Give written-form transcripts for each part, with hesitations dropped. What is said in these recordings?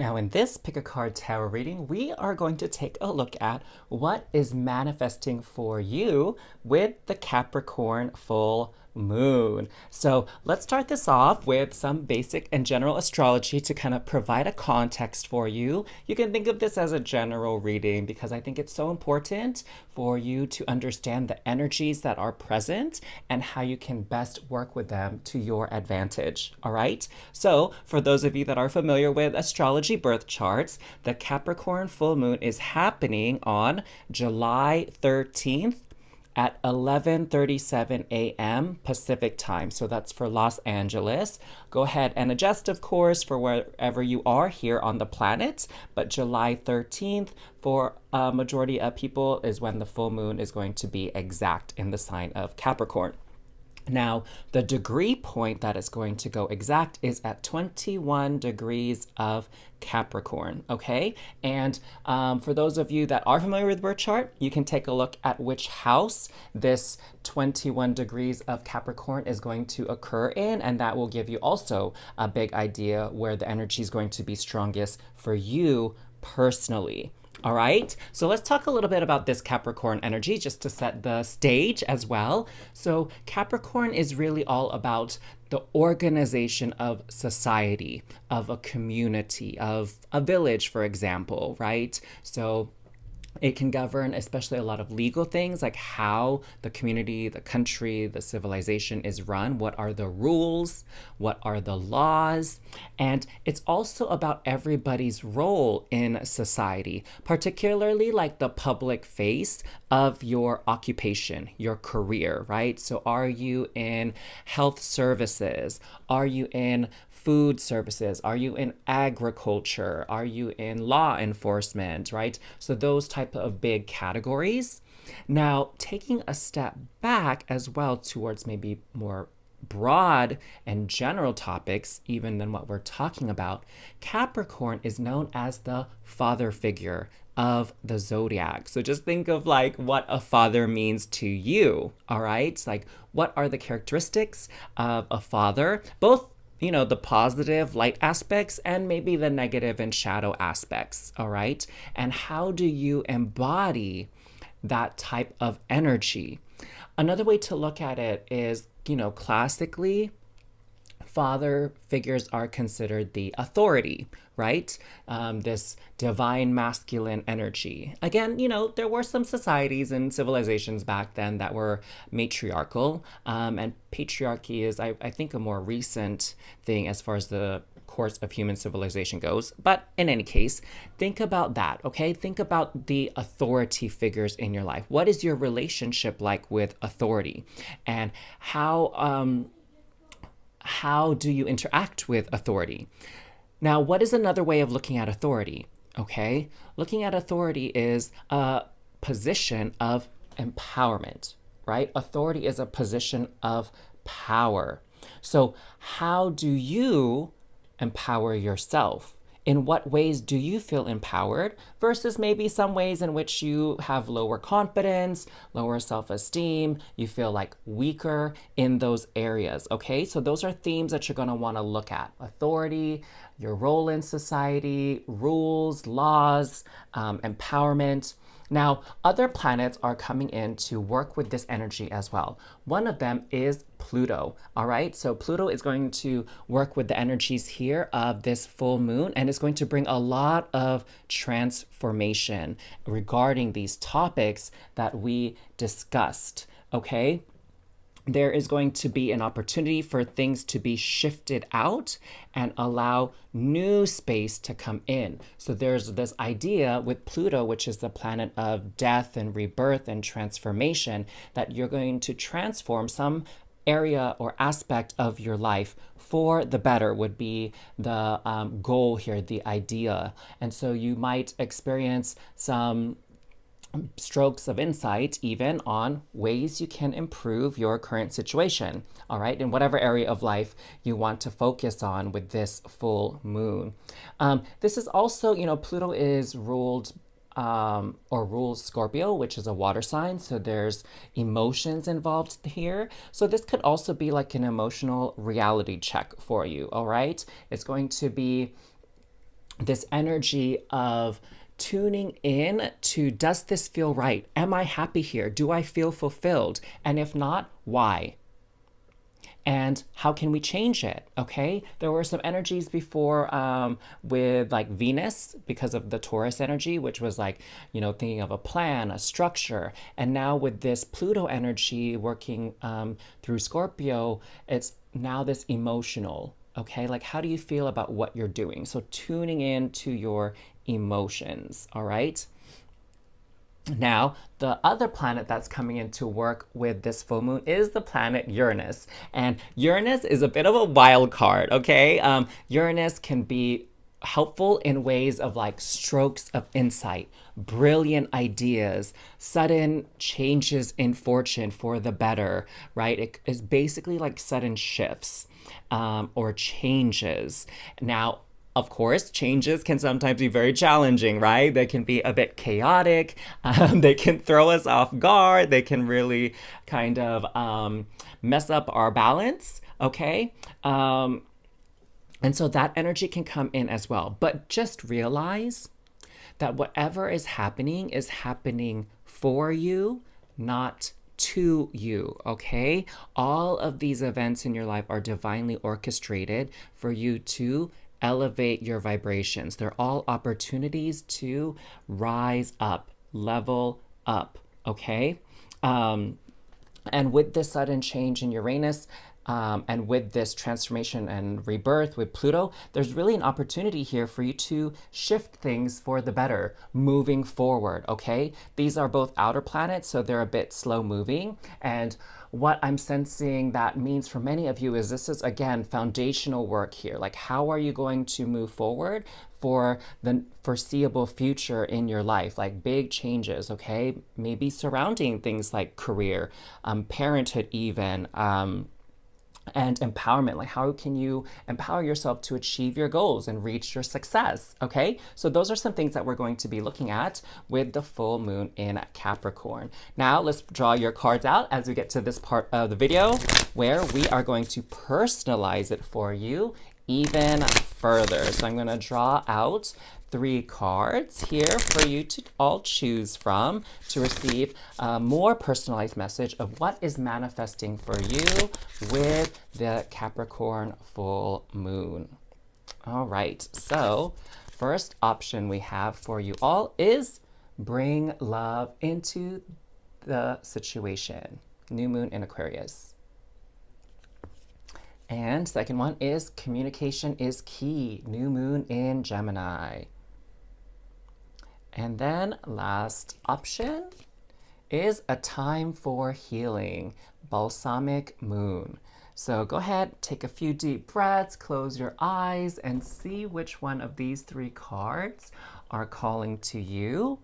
Now, in this Pick a Card Tarot reading, we are going to take a look at what is manifesting for you with the Capricorn Full Moon. So let's start this off with some basic and general astrology to kind of provide a context for you. You can think of this as a general reading because I think it's so important for you to understand the energies that are present and how you can best work with them to your advantage. All right. So for those of you that are familiar with astrology birth charts, the Capricorn full moon is happening on July 13th at 11:37 a.m. Pacific time. So that's for Los Angeles. Go ahead and adjust, of course, for wherever you are here on the planet. But July 13th for a majority of people is when the full moon is going to be exact in the sign of Capricorn. Now, the degree point that is going to go exact is at 21 degrees of Capricorn, okay? And for those of you that are familiar with birth chart, you can take a look at which house this 21 degrees of Capricorn is going to occur in, and that will give you also a big idea where the energy is going to be strongest for you personally. All right, so let's talk a little bit about this Capricorn energy just to set the stage as well. So Capricorn is really all about the organization of society, of a community, of a village, for example, right? So it can govern especially a lot of legal things like how the community, the country, the civilization is run. What are the rules? What are the laws? And it's also about everybody's role in society, particularly like the public face of your occupation, your career, right? So are you in health services? Are you in food services? Are you in agriculture? Are you in law enforcement, right? So those type of big categories. Now, taking a step back as well towards maybe more broad and general topics, even than what we're talking about, Capricorn is known as the father figure of the zodiac. So just think of like what a father means to you, all right? Like what are the characteristics of a father, both the positive light aspects and maybe the negative and shadow aspects, all right? And how do you embody that type of energy? Another way to look at it is, classically, father figures are considered the authority, right? This divine masculine energy. Again, there were some societies and civilizations back then that were matriarchal, and patriarchy is, I think, a more recent thing as far as the course of human civilization goes. But in any case, think about that, okay? Think about the authority figures in your life. What is your relationship like with authority? And how do you interact with authority? Now, what is another way of looking at authority? Okay, looking at authority is a position of empowerment, right? Authority is a position of power. So how do you empower yourself? In what ways do you feel empowered versus maybe some ways in which you have lower confidence, lower self-esteem, you feel like weaker in those areas, okay? So those are themes that you're gonna wanna look at. Authority, your role in society, rules, laws, empowerment. Now, other planets are coming in to work with this energy as well. One of them is Pluto, all right? So Pluto is going to work with the energies here of this full moon, and it's going to bring a lot of transformation regarding these topics that we discussed, okay? There is going to be an opportunity for things to be shifted out and allow new space to come in. So there's this idea with Pluto, which is the planet of death and rebirth and transformation, that you're going to transform some area or aspect of your life for the better would be the goal here, the idea. And so you might experience some strokes of insight even on ways you can improve your current situation, all right, in whatever area of life you want to focus on with this full moon. This is also, Pluto is ruled or rules Scorpio, which is a water sign. So there's emotions involved here. So this could also be like an emotional reality check for you, all right? It's going to be this energy of tuning in to, does this feel right? Am I happy here? Do I feel fulfilled? And if not, why? And how can we change it? Okay, there were some energies before with like Venus because of the Taurus energy, which was like, you know, thinking of a plan, a structure. And now with this Pluto energy working through Scorpio, it's now this emotional. Okay, like how do you feel about what you're doing? So tuning in to your emotions. All right. Now, the other planet that's coming into work with this full moon is the planet Uranus. And Uranus is a bit of a wild card, okay? Uranus can be helpful in ways of like strokes of insight, brilliant ideas, sudden changes in fortune for the better, right? It is basically like sudden shifts or changes. Now, of course, changes can sometimes be very challenging, right? They can be a bit chaotic. They can throw us off guard. They can really kind of mess up our balance, okay? And so that energy can come in as well. But just realize that whatever is happening for you, not to you, okay? All of these events in your life are divinely orchestrated for you to elevate your vibrations. They're all opportunities to rise up, level up, okay? And with this sudden change in Uranus, and with this transformation and rebirth with Pluto, there's really an opportunity here for you to shift things for the better, moving forward, okay? These are both outer planets, so they're a bit slow moving. And what I'm sensing that means for many of you is this is, again, foundational work here. Like, how are you going to move forward for the foreseeable future in your life? Like big changes, okay? Maybe surrounding things like career, parenthood even, and empowerment. Like, how can you empower yourself to achieve your goals and reach your success? Okay, so those are some things that we're going to be looking at with the full moon in Capricorn. Now let's draw your cards out as we get to this part of the video where we are going to personalize it for you even further. So I'm going to draw out 3 cards here for you to all choose from to receive a more personalized message of what is manifesting for you with the Capricorn full moon. All right, so first option we have for you all is bring love into the situation. New moon in Aquarius. And second one is communication is key. New moon in Gemini. And then last option is a time for healing. Balsamic Moon. So go ahead, take a few deep breaths, close your eyes, and see which one of these 3 cards are calling to you.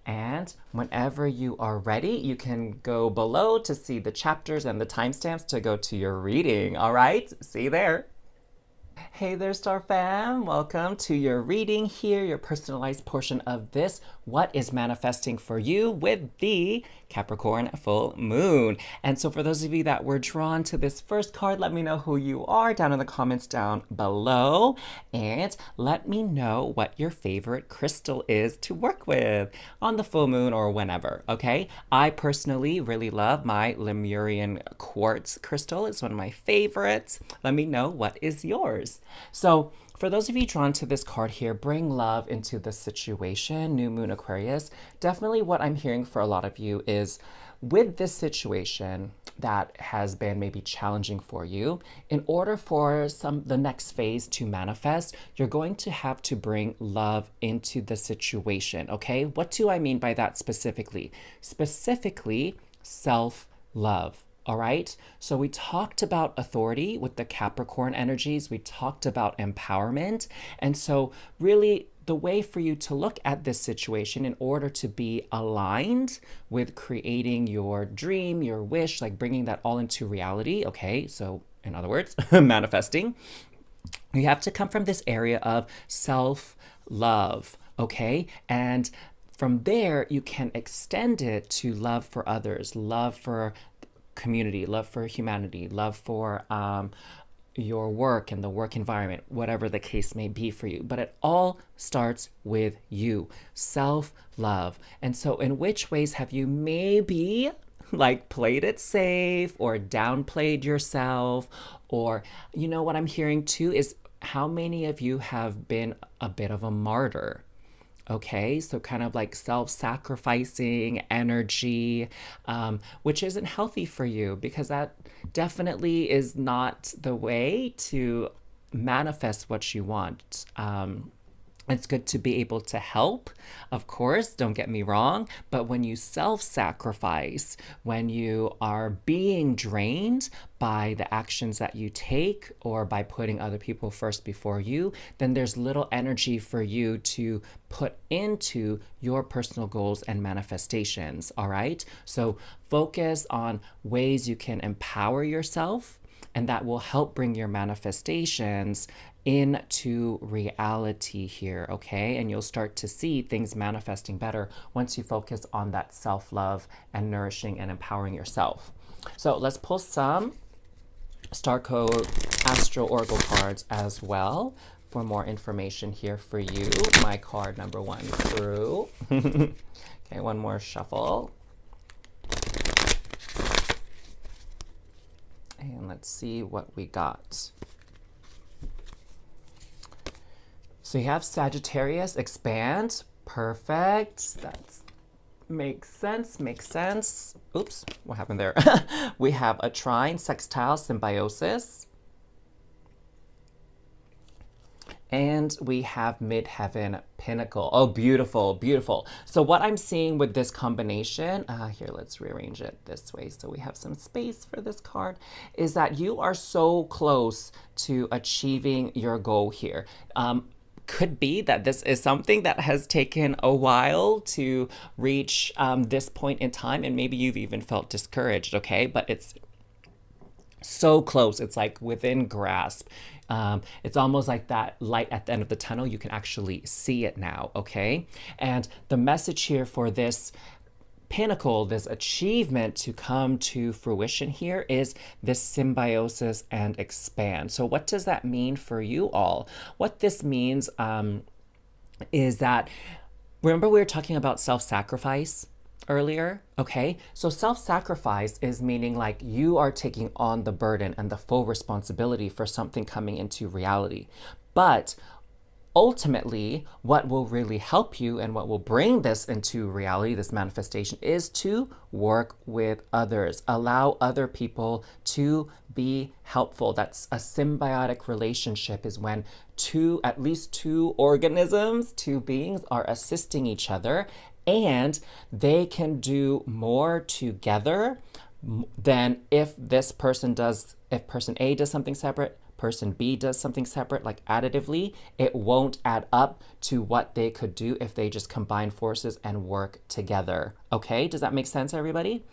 And whenever you are ready, you can go below to see the chapters and the timestamps to go to your reading. All right, see you there. Hey there, Star Fam. Welcome to your reading here, your personalized portion of this, what is manifesting for you with the Capricorn full moon. And so for those of you that were drawn to this first card, let me know who you are down in the comments down below. And let me know what your favorite crystal is to work with on the full moon or whenever, okay? I personally really love my Lemurian quartz crystal. It's one of my favorites. Let me know what is yours. So for those of you drawn to this card here, bring love into the situation, New Moon Aquarius. Definitely what I'm hearing for a lot of you is with this situation that has been maybe challenging for you, in order for the next phase to manifest, you're going to have to bring love into the situation, okay? What do I mean by that specifically? Specifically, self-love. All right, so we talked about authority with the Capricorn energies. We talked about empowerment. And so really the way for you to look at this situation in order to be aligned with creating your dream, your wish, like bringing that all into reality. Okay, so in other words, manifesting, you have to come from this area of self-love, okay? And from there, you can extend it to love for others, love for community, love for humanity, love for your work and the work environment, whatever the case may be for you. But it all starts with you, self-love. And so in which ways have you maybe like played it safe or downplayed yourself? Or, you know, what I'm hearing too is how many of you have been a bit of a martyr? Okay, so kind of like self sacrificing energy, which isn't healthy for you because that definitely is not the way to manifest what you want. It's good to be able to help, of course, don't get me wrong, but when you self sacrifice, when you are being drained by the actions that you take or by putting other people first before you, then there's little energy for you to put into your personal goals and manifestations, all right? So focus on ways you can empower yourself, and that will help bring your manifestations into reality here, okay? And you'll start to see things manifesting better once you focus on that self-love and nourishing and empowering yourself. So let's pull some Star Code Astro Oracle cards as well for more information here for you. My card number 1 through. Okay, one more shuffle. And let's see what we got. So you have Sagittarius, expand. Perfect. That makes sense, makes sense. Oops, what happened there? We have a trine, sextile, symbiosis. And we have midheaven pinnacle. Oh, beautiful, beautiful. So what I'm seeing with this combination, here, let's rearrange it this way so we have some space for this card, is that you are so close to achieving your goal here. Could be that this is something that has taken a while to reach this point in time, and maybe you've even felt discouraged, okay? But it's so close. It's like within grasp. It's almost like that light at the end of the tunnel. You can actually see it now, okay? And the message here for this pinnacle, this achievement to come to fruition here is this symbiosis and expand. So what does that mean for you all? What this means is that, remember we were talking about self-sacrifice earlier? Okay, so self-sacrifice is meaning like you are taking on the burden and the full responsibility for something coming into reality. But ultimately, what will really help you and what will bring this into reality, this manifestation, is to work with others. Allow other people to be helpful. That's a symbiotic relationship, is when at least two organisms, two beings are assisting each other, and they can do more together than if person A does something separate, person B does something separate, like additively, it won't add up to what they could do if they just combine forces and work together. Okay, does that make sense, everybody?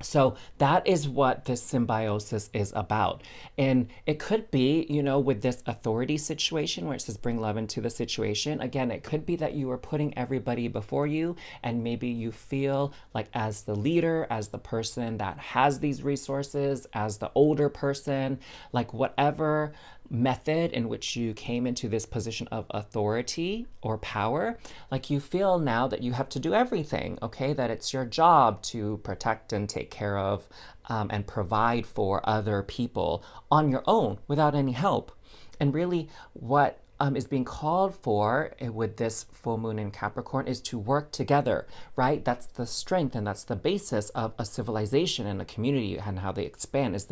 So that is what this symbiosis is about. And it could be, you know, with this authority situation where it says bring love into the situation, again, it could be that you are putting everybody before you, and maybe you feel like as the leader, as the person that has these resources, as the older person, like whatever method in which you came into this position of authority or power, like you feel now that you have to do everything, okay? That it's your job to protect and take care of and provide for other people on your own without any help. And really what is being called for with this full moon in Capricorn is to work together, right? That's the strength and that's the basis of a civilization and a community, and how they expand is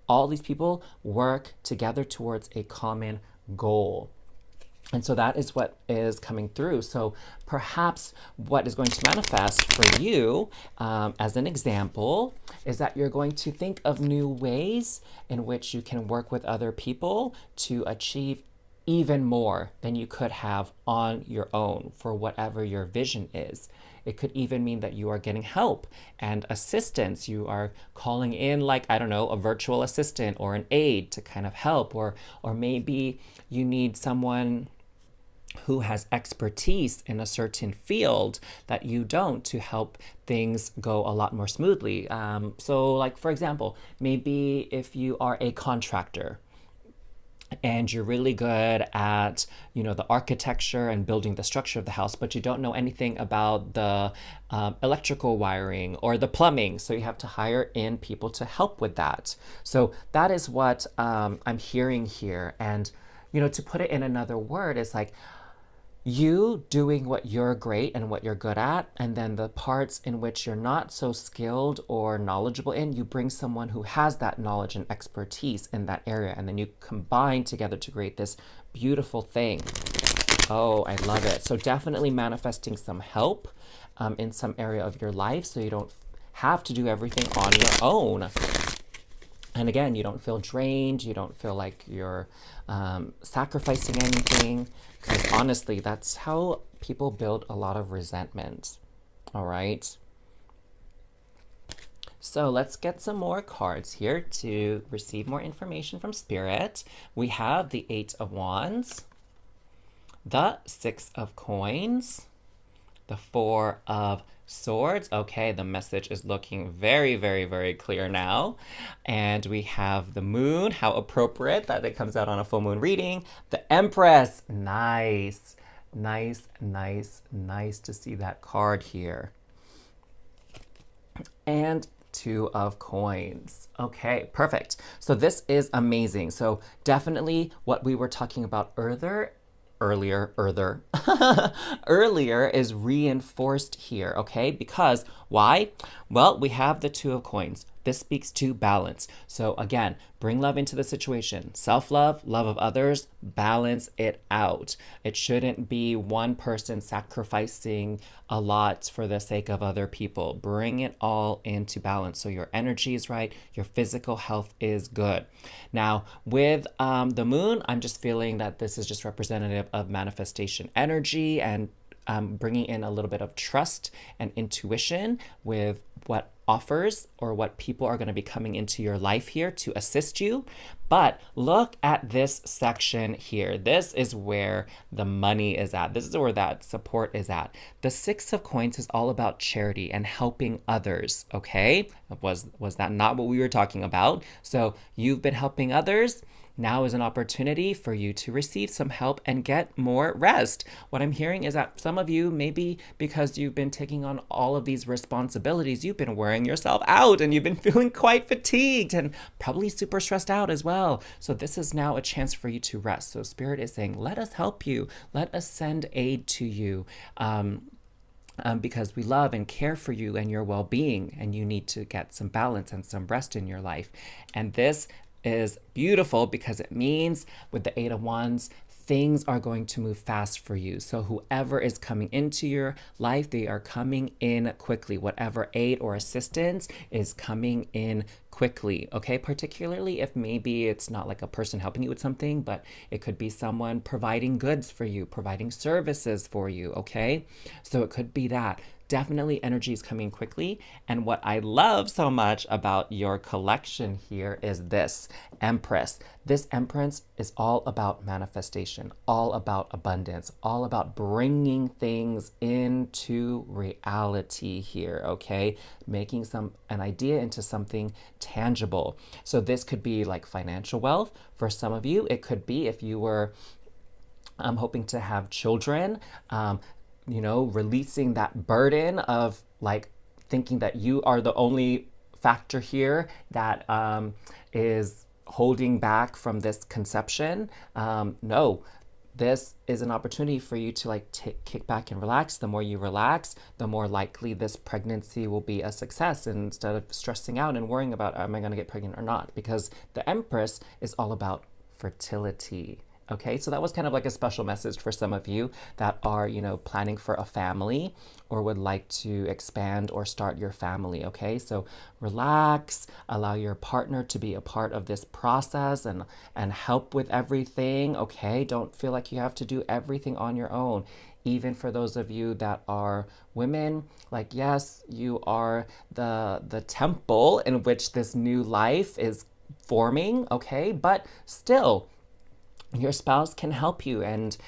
all these people work together towards a common goal. And so that is what is coming through. So perhaps what is going to manifest for you, as an example, is that you're going to think of new ways in which you can work with other people to achieve even more than you could have on your own for whatever your vision is. It could even mean that you are getting help and assistance. You are calling in, like, I don't know, a virtual assistant or an aide to kind of help, or maybe you need someone who has expertise in a certain field that you don't, to help things go a lot more smoothly. So like, for example, maybe if you are a contractor and you're really good at, the architecture and building the structure of the house, but you don't know anything about the electrical wiring or the plumbing, so you have to hire in people to help with that. So that is what I'm hearing here. And to put it in another word, it's like you doing what you're great and what you're good at, and then the parts in which you're not so skilled or knowledgeable in, you bring someone who has that knowledge and expertise in that area, and then you combine together to create this beautiful thing. Oh, I love it. So definitely manifesting some help in some area of your life, so you don't have to do everything on your own. And again, you don't feel drained, you don't feel like you're sacrificing anything, because honestly, that's how people build a lot of resentment. All right. So let's get some more cards here to receive more information from Spirit. We have the Eight of Wands, the Six of Coins, the Four of Swords. Okay, the message is looking very, very, very clear now. And we have the Moon. How appropriate that it comes out on a full moon reading. The Empress. Nice, nice, nice, nice to see that card here. And Two of Coins. Okay, perfect. So this is amazing. So definitely what we were talking about earlier is reinforced here, okay? Because why? Well, we have the Two of Coins. This speaks to balance. So again, bring love into the situation. Self-love, love of others, balance it out. It shouldn't be one person sacrificing a lot for the sake of other people. Bring it all into balance so your energy is right, your physical health is good. Now, with the Moon, I'm just feeling that this is just representative of manifestation energy and bringing in a little bit of trust and intuition with what offers or what people are going to be coming into your life here to assist you. But look at this section here. This is where the money is at. This is where that support is at. The Six of Coins is all about charity and helping others, okay? Was that not what we were talking about? So you've been helping others. Now is an opportunity for you to receive some help and get more rest. What I'm hearing is that some of you, maybe because you've been taking on all of these responsibilities, you've been wearing yourself out and you've been feeling quite fatigued and probably super stressed out as well. So this is now a chance for you to rest. So Spirit is saying, let us help you. Let us send aid to you. Because we love and care for you and your well-being, and you need to get some balance and some rest in your life. And this is beautiful because it means with the Eight of Wands, things are going to move fast for you. So whoever is coming into your life, they are coming in quickly. Whatever aid or assistance is coming in quickly, okay? Particularly if maybe it's not like a person helping you with something, but it could be someone providing goods for you, providing services for you, okay? So it could be that. Definitely energy is coming quickly. And what I love so much about your collection here is this Empress. This Empress is all about manifestation, all about abundance, all about bringing things into reality here, okay? Making an idea into something tangible. So this could be like financial wealth. For some of you, it could be if you were hoping to have children, releasing that burden of like thinking that you are the only factor here that is holding back from this conception. No, this is an opportunity for you to like kick back and relax. The more you relax, the more likely this pregnancy will be a success, instead of stressing out and worrying about, am I going to get pregnant or not? Because the Empress is all about fertility. Okay, so that was kind of like a special message for some of you that are, planning for a family or would like to expand or start your family, okay? So relax, allow your partner to be a part of this process and help with everything, okay? Don't feel like you have to do everything on your own. Even for those of you that are women, like, yes, you are the temple in which this new life is forming, okay? But still, your spouse can help you and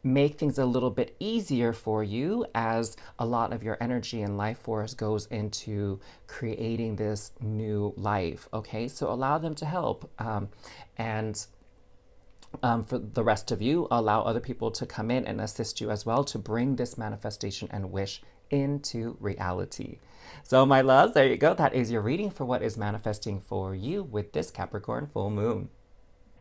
make things a little bit easier for you as a lot of your energy and life force goes into creating this new life. Okay, so allow them to help. And for the rest of you, allow other people to come in and assist you as well to bring this manifestation and wish into reality. So, my loves, there you go. That is your reading for what is manifesting for you with this Capricorn full moon.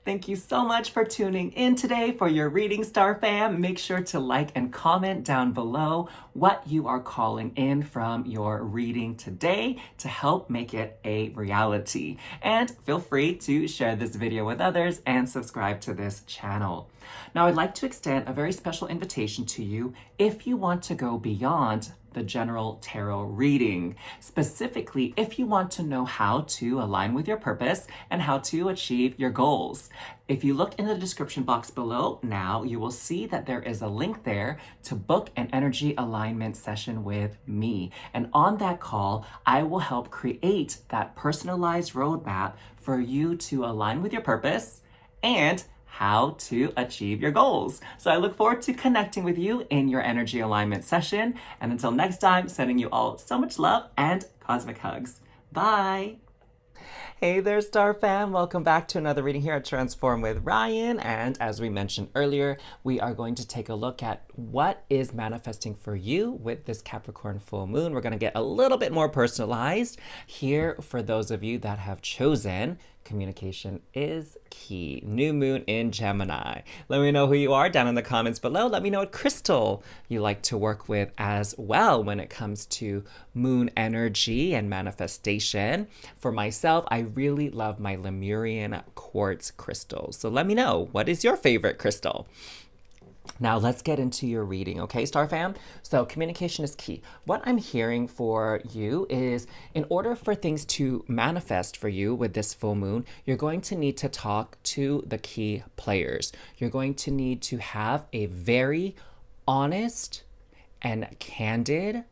Thank you so much for tuning in today for your reading, Star Fam. Make sure to like and comment down below what you are calling in from your reading today to help make it a reality. And feel free to share this video with others and subscribe to this channel. Now, I'd like to extend a very special invitation to you if you want to go beyond the general tarot reading. Specifically, if you want to know how to align with your purpose and how to achieve your goals. If you look in the description box below now, you will see that there is a link there to book an energy alignment session with me. And on that call, I will help create that personalized roadmap for you to align with your purpose and how to achieve your goals. So I look forward to connecting with you in your energy alignment session. And until next time, sending you all so much love and cosmic hugs. Bye. Hey there, Star Fam. Welcome back to another reading here at Transform with Ryan. And as we mentioned earlier, we are going to take a look at what is manifesting for you with this Capricorn full moon. We're going to get a little bit more personalized here for those of you that have chosen communication is key. New moon in Gemini. Let me know who you are down in the comments below. Let me know what crystal you like to work with as well when it comes to moon energy and manifestation. For myself, I really love my Lemurian quartz crystals. So let me know, what is your favorite crystal? Now let's get into your reading, okay, Star Fam? So communication is key. What I'm hearing for you is in order for things to manifest for you with this full moon, you're going to need to talk to the key players. You're going to need to have a very honest and candid,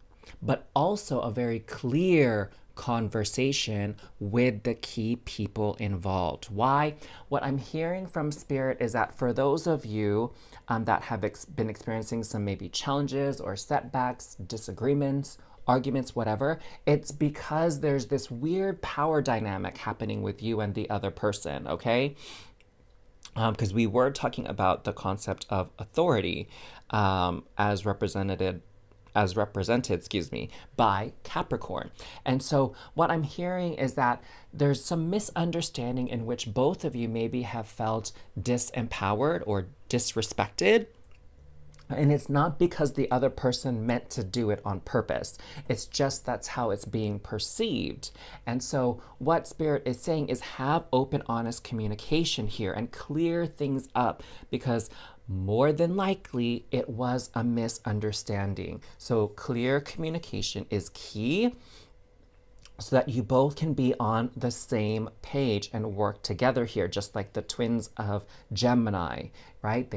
but also a very clear conversation with the key people involved. Why? What I'm hearing from Spirit is that for those of you that have been experiencing some maybe challenges or setbacks, disagreements, arguments, whatever, it's because there's this weird power dynamic happening with you and the other person, okay? Because we were talking about the concept of authority as represented, by Capricorn. And so what I'm hearing is that there's some misunderstanding in which both of you maybe have felt disempowered or disrespected. And it's not because the other person meant to do it on purpose. It's just that's how it's being perceived. And so what Spirit is saying is have open, honest communication here and clear things up, because more than likely it was a misunderstanding. So clear communication is key so that you both can be on the same page and work together here, just like the twins of Gemini, right?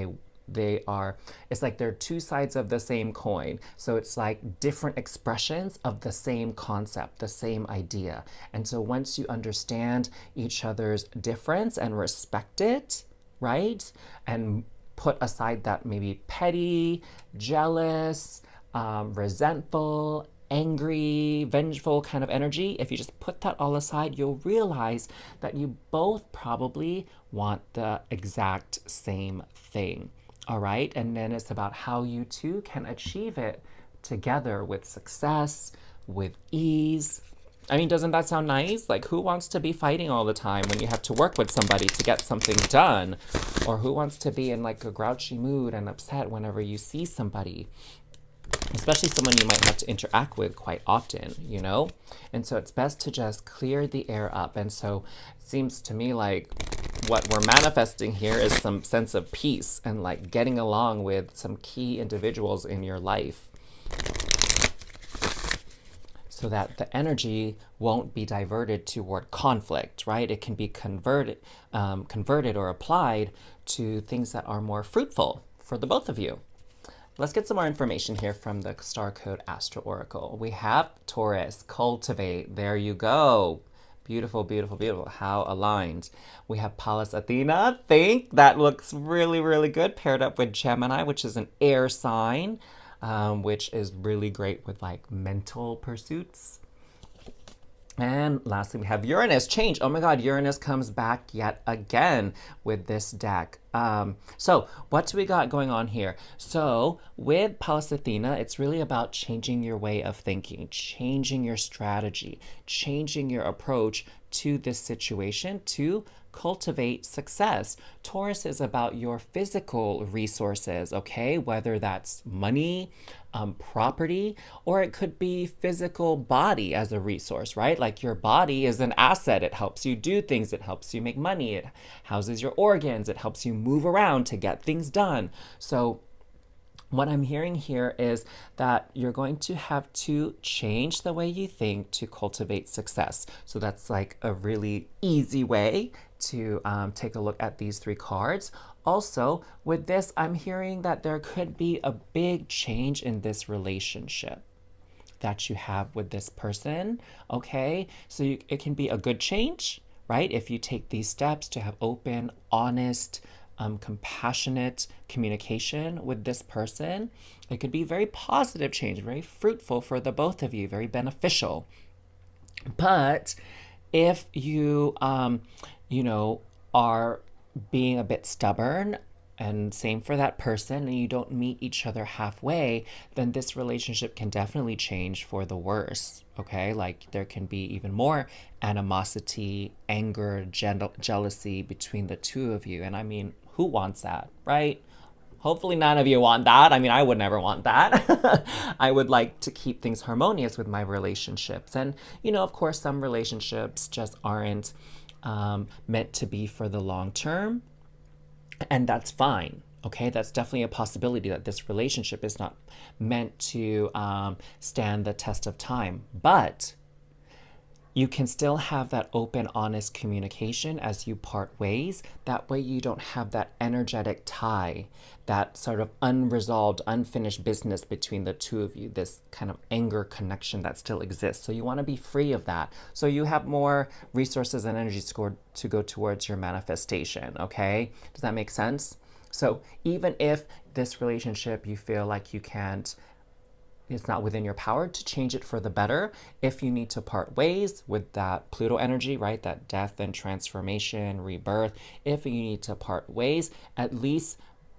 They are, it's like they're two sides of the same coin. So it's like different expressions of the same concept, the same idea. And so once you understand each other's difference and respect it, right? And put aside that maybe petty, jealous, resentful, angry, vengeful kind of energy, if you just put that all aside, you'll realize that you both probably want the exact same thing. All right, and then it's about how you two can achieve it together with success, with ease. I mean, doesn't that sound nice? Like, who wants to be fighting all the time when you have to work with somebody to get something done? Or who wants to be in like a grouchy mood and upset whenever you see somebody? Especially someone you might have to interact with quite often, you know? And so it's best to just clear the air up. And so it seems to me like what we're manifesting here is some sense of peace and like getting along with some key individuals in your life, so that the energy won't be diverted toward conflict, right? It can be converted or applied to things that are more fruitful for the both of you. Let's get some more information here from the Star Code Astro Oracle. We have Taurus, cultivate. There you go. Beautiful, beautiful, beautiful. How aligned. We have Pallas Athena. Think that looks really, really good. Paired up with Gemini, which is an air sign, which is really great with like mental pursuits. And lastly, we have Uranus change. Oh my God, Uranus comes back yet again with this deck. So what do we got going on here? So with Pallas Athena, it's really about changing your way of thinking, changing your strategy, changing your approach to this situation to cultivate success. Taurus is about your physical resources, okay? Whether that's money, property, or it could be physical body as a resource, right? Like your body is an asset. It helps you do things. It helps you make money. It houses your organs. It helps you move around to get things done. So what I'm hearing here is that you're going to have to change the way you think to cultivate success. So that's like a really easy way to take a look at these three cards. Also, with this, I'm hearing that there could be a big change in this relationship that you have with this person, okay? So it can be a good change, right? If you take these steps to have open, honest, compassionate communication with this person, it could be very positive change, very fruitful for the both of you, very beneficial. But if you, are being a bit stubborn, and same for that person, and you don't meet each other halfway, then this relationship can definitely change for the worse, okay? Like there can be even more animosity, anger, jealousy between the two of you. And I mean, who wants that, right? Hopefully none of you want that. I mean, I would never want that. I would like to keep things harmonious with my relationships. And, of course, some relationships just aren't meant to be for the long term. And that's fine. Okay, that's definitely a possibility that this relationship is not meant to stand the test of time. But you can still have that open, honest communication as you part ways. That way you don't have that energetic tie, that sort of unresolved, unfinished business between the two of you, this kind of anger connection that still exists. So you want to be free of that. So you have more resources and energy scored to go towards your manifestation, okay? Does that make sense? So even if this relationship you feel like it's not within your power to change it for the better, if you need to part ways with that Pluto energy, right, that death and transformation, rebirth, if you need to part ways, at least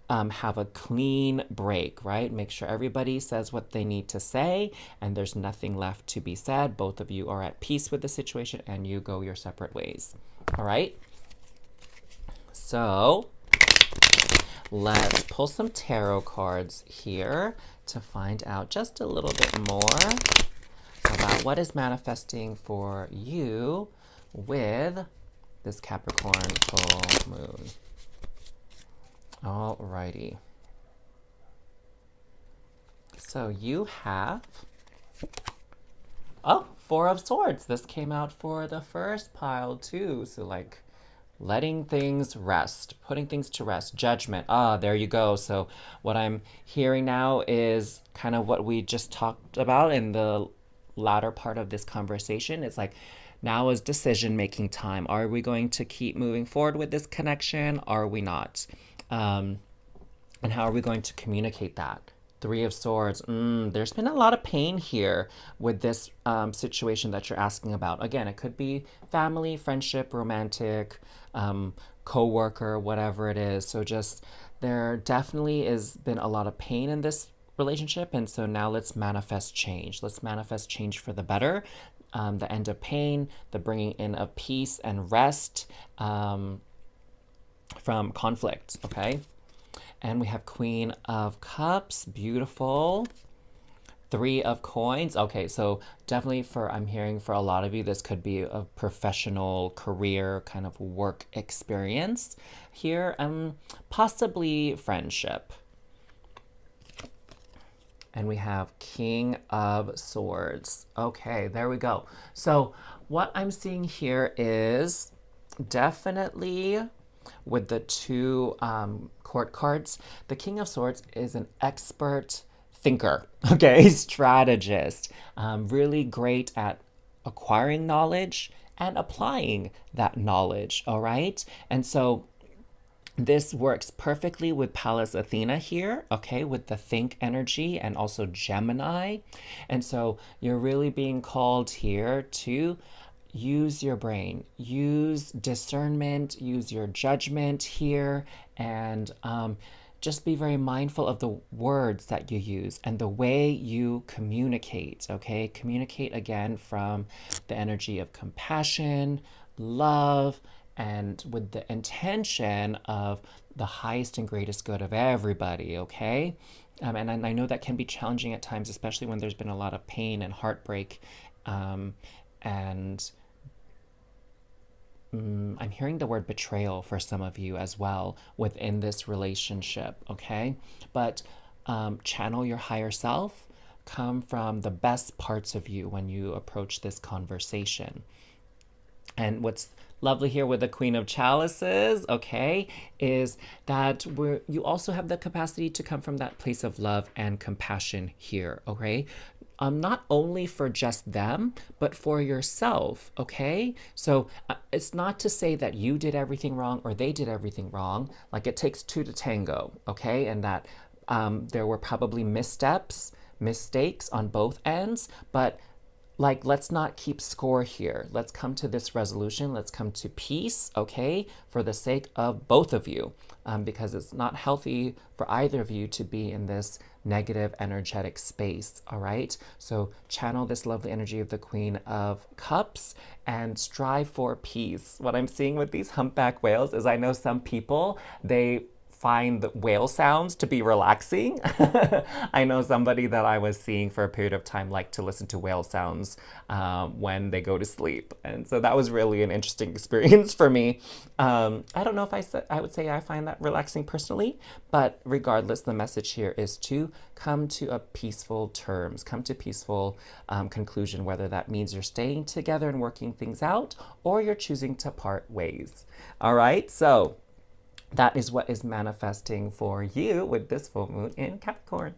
have a clean break, right? Make sure everybody says what they need to say and there's nothing left to be said. Both of you are at peace with the situation and you go your separate ways. All right? So let's pull some tarot cards here to find out just a little bit more about what is manifesting for you with this Capricorn full moon. Alrighty. So you have, Four of Swords. This came out for the first pile too. So like letting things rest, putting things to rest, judgment. There you go. So what I'm hearing now is kind of what we just talked about in the latter part of this conversation. It's like, now is decision-making time. Are we going to keep moving forward with this connection? Are we not? And how are we going to communicate that? Three of Swords. There's been a lot of pain here with this situation that you're asking about. Again, it could be family, friendship, romantic, co-worker, whatever it is. So just there definitely has been a lot of pain in this relationship. And so now let's manifest change. Let's manifest change for the better. The end of pain, the bringing in of peace and rest from conflict, okay? And we have Queen of Cups, beautiful. Three of Coins. Okay, so definitely I'm hearing for a lot of you, this could be a professional career kind of work experience here, possibly friendship. And we have King of Swords. Okay, there we go. So what I'm seeing here is definitely with the two court cards, the King of Swords is an expert thinker, okay, strategist, really great at acquiring knowledge and applying that knowledge, all right? And so this works perfectly with Pallas Athena here, okay, with the think energy and also Gemini. And so you're really being called here to use your brain, use discernment, use your judgment here, and just be very mindful of the words that you use and the way you communicate, okay? Communicate again from the energy of compassion, love, and with the intention of the highest and greatest good of everybody, okay? And I know that can be challenging at times, especially when there's been a lot of pain and heartbreak. And I'm hearing the word betrayal for some of you as well within this relationship, okay? But channel your higher self, come from the best parts of you when you approach this conversation. And what's lovely here with the Queen of Chalices, okay, is that you also have the capacity to come from that place of love and compassion here, okay? Not only for just them, but for yourself, okay? So it's not to say that you did everything wrong or they did everything wrong. Like, it takes two to tango, okay? And that there were probably missteps, mistakes on both ends, but like, let's not keep score here. Let's come to this resolution. Let's come to peace, okay, for the sake of both of you, because it's not healthy for either of you to be in this negative energetic space, all right? So channel this lovely energy of the Queen of Cups and strive for peace. What I'm seeing with these humpback whales is, I know some people, they find the whale sounds to be relaxing. I know somebody that I was seeing for a period of time liked to listen to whale sounds when they go to sleep. And so that was really an interesting experience for me. I don't know if I would say I find that relaxing personally, but regardless, the message here is to come to a peaceful terms, come to peaceful conclusion, whether that means you're staying together and working things out or you're choosing to part ways. All right, so that is what is manifesting for you with this full moon in Capricorn.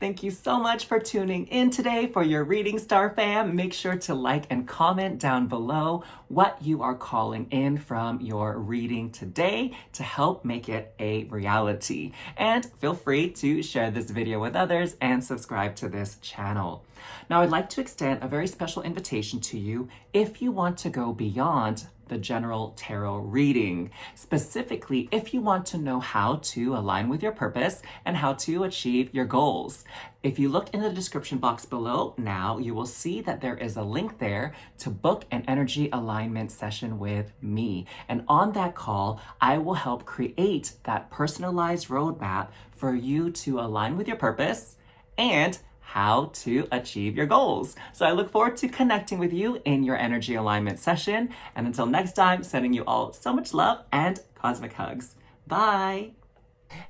Thank you so much for tuning in today for your reading, Star Fam. Make sure to like and comment down below what you are calling in from your reading today to help make it a reality. And feel free to share this video with others and subscribe to this channel. Now, I'd like to extend a very special invitation to you if you want to go beyond the general tarot reading. Specifically, if you want to know how to align with your purpose and how to achieve your goals. If you look in the description box below now, you will see that there is a link there to book an energy alignment session with me. And on that call, I will help create that personalized roadmap for you to align with your purpose and how to achieve your goals. So I look forward to connecting with you in your energy alignment session. And until next time, sending you all so much love and cosmic hugs. Bye.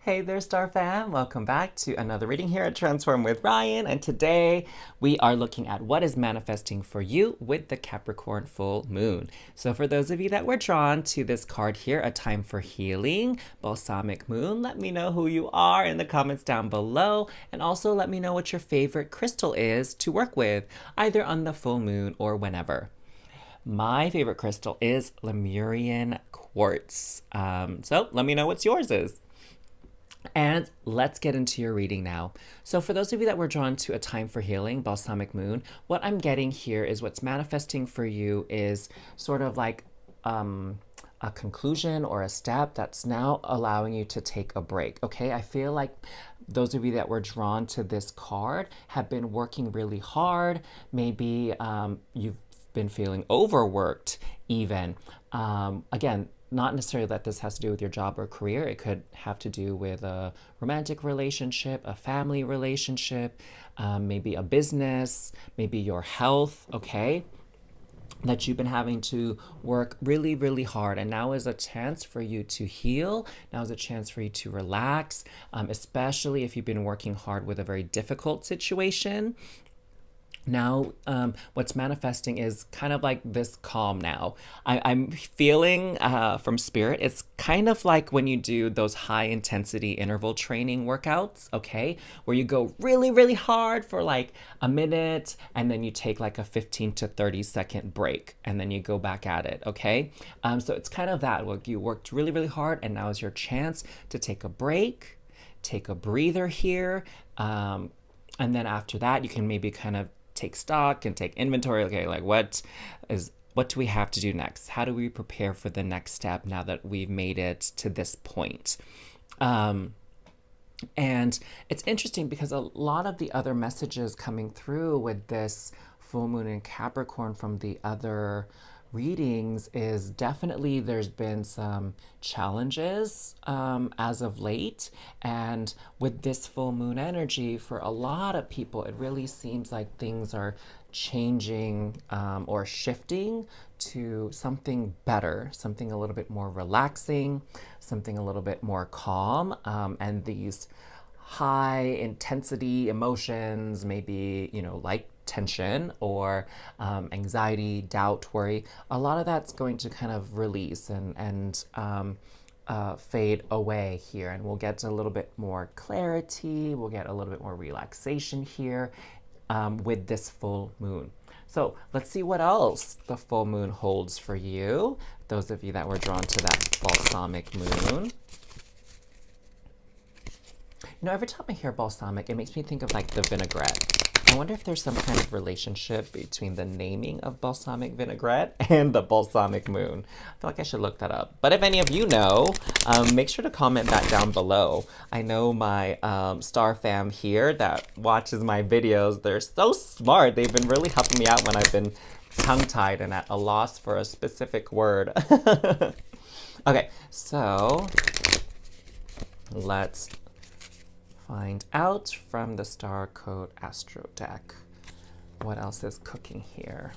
Hey there, Star Fam. Welcome back to another reading here at Transform with Ryan. And today we are looking at what is manifesting for you with the Capricorn Full Moon. So for those of you that were drawn to this card here, A Time for Healing, Balsamic Moon, let me know who you are in the comments down below. And also let me know what your favorite crystal is to work with, either on the full moon or whenever. My favorite crystal is Lemurian quartz. So let me know what yours is. And let's get into your reading now. So for those of you that were drawn to A Time for Healing, Balsamic Moon, what I'm getting here is what's manifesting for you is sort of like a conclusion or a step that's now allowing you to take a break, okay? I feel like those of you that were drawn to this card have been working really hard. Maybe you've been feeling overworked even. Again, not necessarily that this has to do with your job or career. It could have to do with a romantic relationship, a family relationship, maybe a business, maybe your health, okay? That you've been having to work really, really hard. And now is a chance for you to heal. Now is a chance for you to relax, especially if you've been working hard with a very difficult situation. Now, what's manifesting is kind of like this calm now. I'm feeling from spirit, it's kind of like when you do those high intensity interval training workouts, okay? Where you go really, really hard for like a minute and then you take like a 15 to 30-second break and then you go back at it, okay? So it's kind of that. Like you worked really, really hard and now is your chance to take a break, take a breather here. And then after that, you can maybe kind of take stock and take inventory. Okay, like what do we have to do next? How do we prepare for the next step now that we've made it to this point? And it's interesting because a lot of the other messages coming through with this full moon in Capricorn from the other readings is definitely there's been some challenges as of late. And with this full moon energy, for a lot of people, it really seems like things are changing or shifting to something better, something a little bit more relaxing, something a little bit more calm. And these high intensity emotions, maybe, like tension or anxiety, doubt, worry, a lot of that's going to kind of release and fade away here. And we'll get a little bit more clarity, we'll get a little bit more relaxation here with this full moon. So let's see what else the full moon holds for you, those of you that were drawn to that balsamic moon. Every time I hear balsamic, it makes me think of like the vinaigrette. I wonder if there's some kind of relationship between the naming of balsamic vinaigrette and the balsamic moon. I feel like I should look that up. But if any of you know, make sure to comment that down below. I know my star fam here that watches my videos, they're so smart. They've been really helping me out when I've been tongue-tied and at a loss for a specific word. Okay, so let's find out from the Star Code Astro deck. What else is cooking here?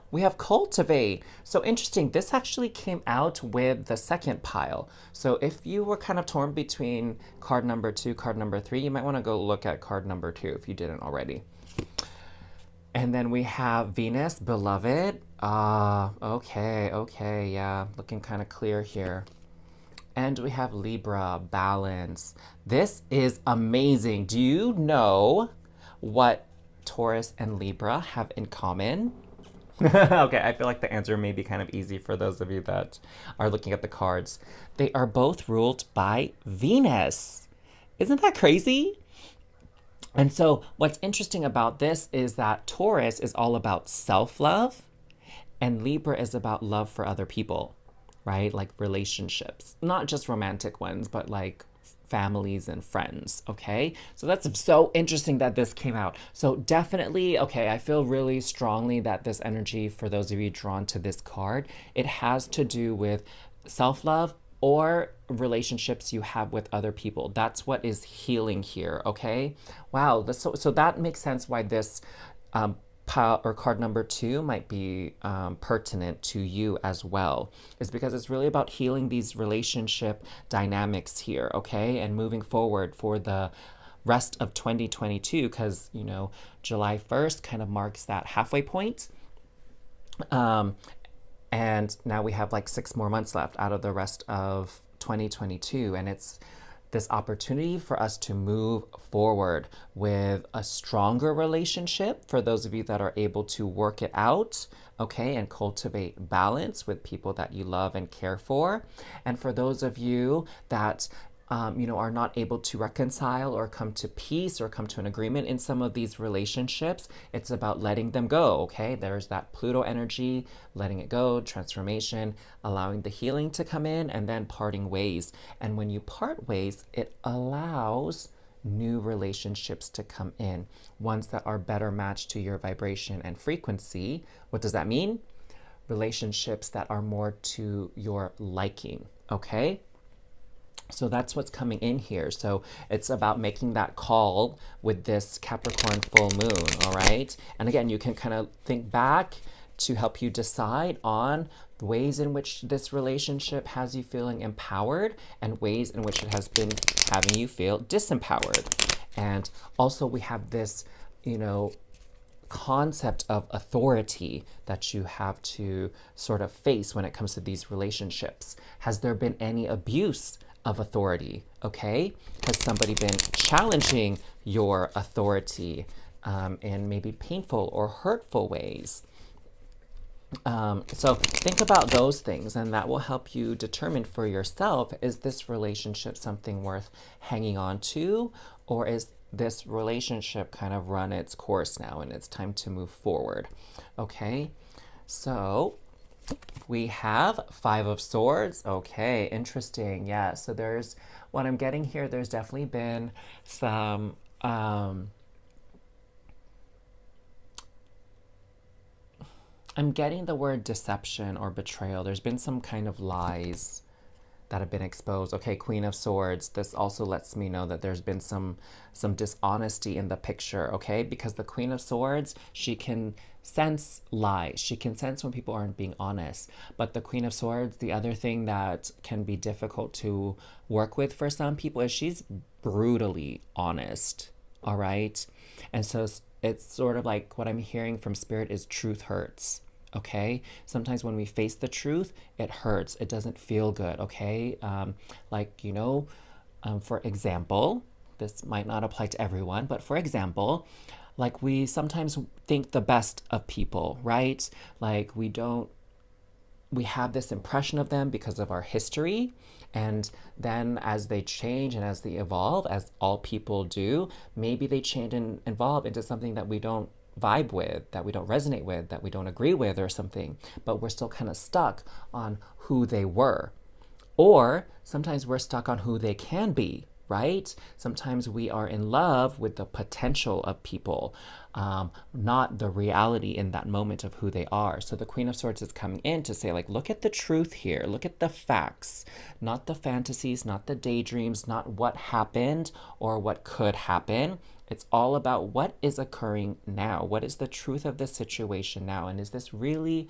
We have cultivate. So interesting. This actually came out with the second pile. So if you were kind of torn between card number 2, card number 3, you might want to go look at card number 2 if you didn't already. And then we have Venus, beloved. Okay, yeah, looking kind of clear here. And we have Libra, balance. This is amazing. Do you know what Taurus and Libra have in common? Okay, I feel like the answer may be kind of easy for those of you that are looking at the cards. They are both ruled by Venus. Isn't that crazy? And so what's interesting about this is that Taurus is all about self-love and Libra is about love for other people. Right? Like relationships, not just romantic ones, but like families and friends. Okay. So that's so interesting that this came out. So definitely, okay, I feel really strongly that this energy, for those of you drawn to this card, it has to do with self-love or relationships you have with other people. That's what is healing here. Okay. Wow. So that makes sense why this, pile or card number 2 might be pertinent to you as well, is because it's really about healing these relationship dynamics here, okay, and moving forward for the rest of 2022, because July 1st kind of marks that halfway point, and now we have like 6 more months left out of the rest of 2022, and it's this opportunity for us to move forward with a stronger relationship for those of you that are able to work it out, okay, and cultivate balance with people that you love and care for. And for those of you that are not able to reconcile or come to peace or come to an agreement in some of these relationships, it's about letting them go, okay? There's that Pluto energy, letting it go, transformation, allowing the healing to come in, and then parting ways. And when you part ways, it allows new relationships to come in, ones that are better matched to your vibration and frequency. What does that mean? Relationships that are more to your liking, okay? So that's what's coming in here. So it's about making that call with this Capricorn full moon, all right? And again, you can kind of think back to help you decide on the ways in which this relationship has you feeling empowered and ways in which it has been having you feel disempowered. And also we have this you know, concept of authority that you have to sort of face when it comes to these relationships? Has there been any abuse of authority? Okay, has somebody been challenging your authority in maybe painful or hurtful ways? So think about those things, and that will help you determine for yourself, is this relationship something worth hanging on to, or is this relationship kind of run its course now and it's time to move forward? Okay, so we have Five of Swords. Okay, interesting. Yeah, so there's what I'm getting here. There's definitely been some I'm getting the word deception or betrayal. There's been some kind of lies that have been exposed. Okay, Queen of Swords. This also lets me know that there's been some dishonesty in the picture, okay? Because the Queen of Swords, she can sense lies. She can sense when people aren't being honest. But the Queen of Swords, the other thing that can be difficult to work with for some people is she's brutally honest, all right? And so it's sort of like what I'm hearing from Spirit is truth hurts. Okay, sometimes when we face the truth, it hurts. It doesn't feel good. Okay, for example, this might not apply to everyone, but for example, like we sometimes think the best of people, right? Like we have this impression of them because of our history. And then as they change and as they evolve, as all people do, maybe they change and evolve into something that we don't vibe with, that we don't resonate with, that we don't agree with or something, but we're still kind of stuck on who they were. Or sometimes we're stuck on who they can be, right? Sometimes we are in love with the potential of people, not the reality in that moment of who they are. So the Queen of Swords is coming in to say, like, look at the truth here. Look at the facts, not the fantasies, not the daydreams, not what happened or what could happen. It's all about what is occurring now. What is the truth of the situation now? And is this really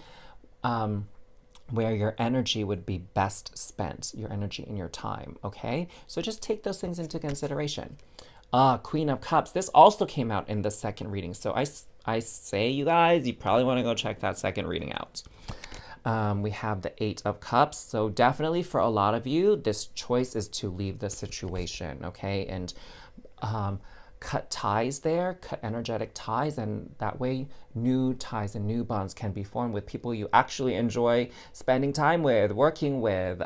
where your energy would be best spent, your energy and your time, okay? So just take those things into consideration. Queen of Cups. This also came out in the second reading. So I say, you guys, you probably want to go check that second reading out. We have the Eight of Cups. So definitely for a lot of you, this choice is to leave the situation, okay? And cut ties there, cut energetic ties, and that way new ties and new bonds can be formed with people you actually enjoy spending time with, working with,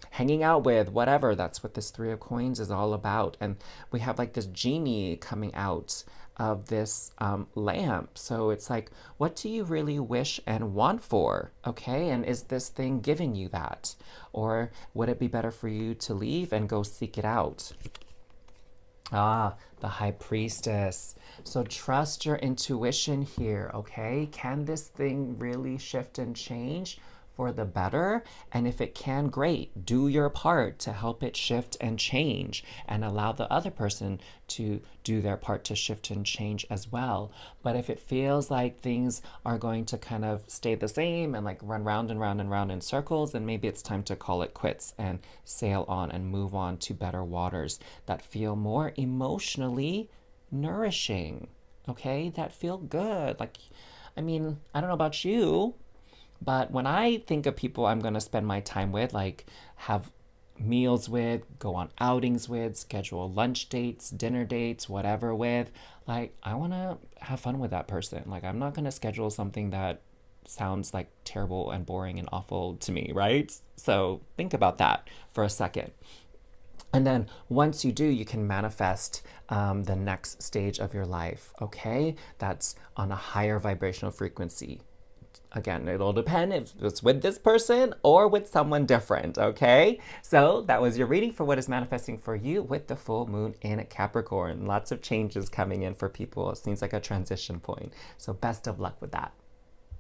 hanging out with, whatever. That's what this Three of Coins is all about. And we have like this genie coming out of this lamp. So it's like, what do you really wish and want for? Okay, and is this thing giving you that? Or would it be better for you to leave and go seek it out? The High Priestess. So trust your intuition here, okay? Can this thing really shift and change for the better? And if it can, great. Do your part to help it shift and change, and allow the other person to do their part to shift and change as well. But if it feels like things are going to kind of stay the same and like run round and round and round in circles, then maybe it's time to call it quits and sail on and move on to better waters that feel more emotionally nourishing, okay? That feel good. Like, I mean, I don't know about you, but when I think of people I'm going to spend my time with, like have meals with, go on outings with, schedule lunch dates, dinner dates, whatever with, like I want to have fun with that person. Like I'm not going to schedule something that sounds like terrible and boring and awful to me, right? So think about that for a second. And then once you do, you can manifest the next stage of your life, okay? That's on a higher vibrational frequency. Again, it'll depend if it's with this person or with someone different, okay? So that was your reading for what is manifesting for you with the full moon in Capricorn. Lots of changes coming in for people. It seems like a transition point. So best of luck with that.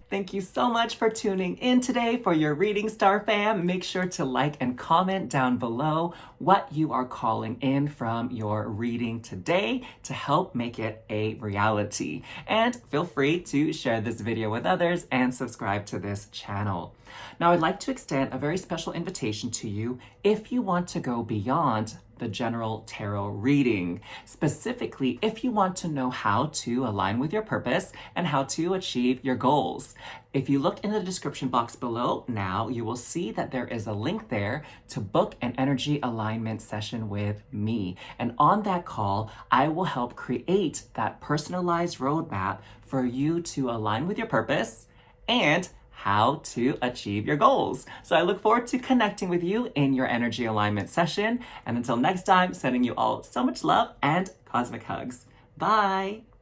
Thank you so much for tuning in today for your reading, Star Fam. Make sure to like and comment down below what you are calling in from your reading today to help make it a reality. And feel free to share this video with others and subscribe to this channel. Now, I'd like to extend a very special invitation to you if you want to go beyond the general tarot reading. Specifically, if you want to know how to align with your purpose and how to achieve your goals. If you look in the description box below now, you will see that there is a link there to book an energy alignment session with me. And on that call, I will help create that personalized roadmap for you to align with your purpose and how to achieve your goals. So I look forward to connecting with you in your energy alignment session. And until next time, sending you all so much love and cosmic hugs. Bye.